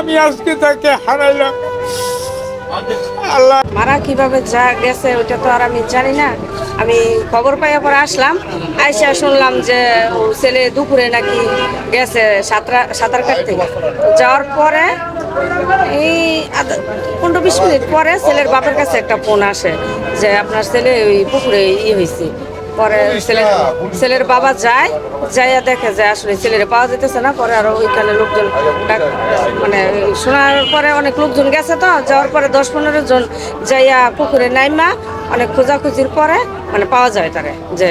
আমি আজকে তাকে হারাইলাম। আল্লাহ মারা কিভাবে যা গেছে ওইটা তো আর আমি জানি না। আমি খবর পাইয়া পরে আসলাম, আইসা শুনলাম যে ও ছেলে দুপুরে নাকি গেছে সাঁতার কাটতে। যাওয়ার পরে এই 15-20 মিনিট পরে ছেলের বাপের কাছে একটা ফোন আসে যে আপনার ছেলে ওই পুকুরে হয়েছে। পরে ছেলের বাবা যাইয়া দেখে যে আসলে ছেলের পাওয়া যেতেছে না। পরে আরো ওইখানে লোকজন মানে শোনার পরে অনেক লোকজন গেছে, তো যাওয়ার পরে 10-15 জন যাইয়া পুকুরে নাইমা অনেক খোঁজাখুঁজির পরে মানে পাওয়া যায় তারে যে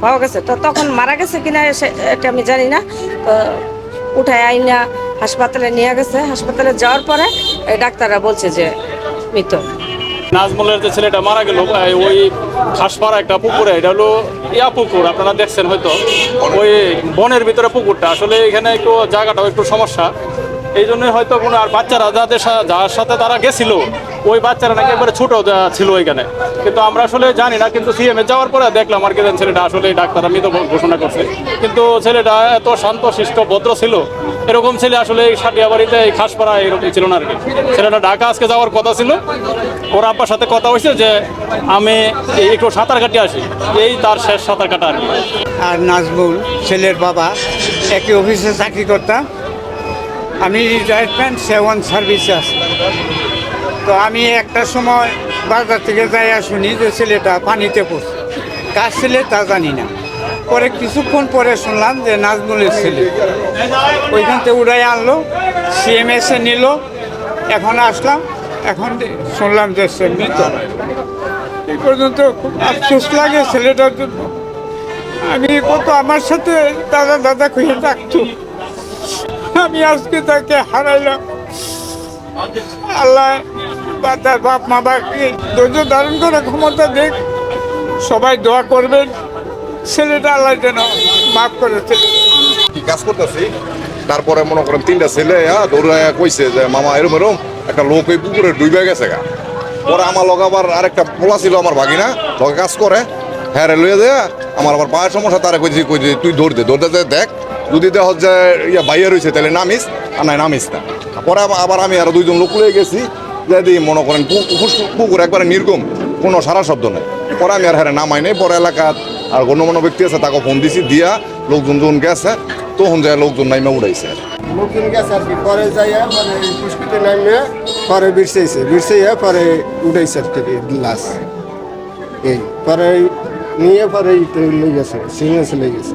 পাওয়া গেছে। তো তখন মারা গেছে কিনা এটা আমি জানি না। তো উঠায় আইনা হাসপাতালে নিয়ে গেছে। হাসপাতালে যাওয়ার পরে ডাক্তাররা বলছে যে মৃত। নাজমুলের যে ছেলেটা মারা গেল ওই ঘাসপাড়া একটা পুকুরে, এটা হলো পুকুর, আপনারা দেখছেন হয়তো ওই বনের ভিতরে পুকুরটা। আসলে এখানে একটু জায়গাটাও একটু সমস্যা, এই জন্যই হয়তো কোনো আর বাচ্চারা যার সাথে তারা গেছিল ওই বাচ্চারা নাকি একবারে ছোট ছিল ওইখানে, কিন্তু আমরা আসলে জানি না। কিন্তু সিএমএ যাওয়ার পরে দেখলাম আর কি ছেলেটা আসলে ডাক্তাররা মৃত ঘোষণা করছে। কিন্তু ছেলেটা এত শান্ত শিষ্ট ভদ্র ছিল, এরকম ছেলে আসলে এই সাটিয়াবাড়িতে এই খাসপাড়া এরকম ছিল না আর কি। ছেলেটা ঢাকা আজকে যাওয়ার কথা ছিল, ওর আব্বার সাথে কথা হয়েছে যে আমি একটু সাঁতার কাটিয়ে আসি, এই তার শেষ সাঁতার কাটা আর কি। আর নাজমুল ছেলের বাবা একই অফিসে চাকরি করতাম। আমি রিটায়ারমেন্ট 7 সার্ভিসে আছি। তো আমি একটা সময় বাজার থেকে যাইয়া শুনি যে ছেলেটা পানিতে পড়ছে। কার ছেলে তা জানি না। পরে কিছুক্ষণ পরে শুনলাম যে নাজমুলের ছেলে। ওইখান থেকে উড়াই আনলো, সিএমএসে নিল। এখন আসলাম, এখন শুনলাম যে সে মৃত। এই পর্যন্ত খুব আফসোস লাগে ছেলেটার জন্য। আমি কত আমার সাথে দাদা খুঁজে থাকতো, আমি আজকে তাকে হারাইলাম। আল্লাহ তার বাপ মা বাকি ধৈর্য ধারণ করে ক্ষমতা দেখ। সবাই দোয়া করবেন ছেলেটা আল্লাহ যেন মাফ করেছে। কাজ করতেছি, তারপরে মনে করেন 3টা ছেলে দৌড়াইয়া কইছে যে মামা এরম একটা লোক এই পুকুরে ডুবে গেছে গা। পরে আমার লগে আবার আরেকটা পোলা ছিল আমার ভাগিনা, লগে কাজ করে, হ্যাঁ লইয়া দেয়া আমার আবার পায়ের সমস্যা, তারা কইছি তুই দৌড়তে দেখ, যদি দেখ যে বাইরে রয়েছে তাহলে নামিস, আর নাই নামিস না। পরে আবার আমি আরো 2 জন লোক লয়ে গেছি, যে মনে করেন পুকুর একবারে নির্গম, কোনো সারা শব্দ নেই। পরে আমি আর হ্যাঁ নামাই নেই। পরে এলাকার আর গণ্যমান্য ব্যক্তি আছে, তাকে ফোন দিছি, দিয়া লোকজন যখন গেছে তখন যায় লোকজন নাইমা উড়াইছে। লোকজন গেছে আর কি, পরে যাইয়া মানে পুষ্পিতে নামে পরে বিরসাইয়া পরে উঠাইছে আর কি লাশ। এই পরে নিয়ে পরে লই গেছে, সিংহে চলে গেছে।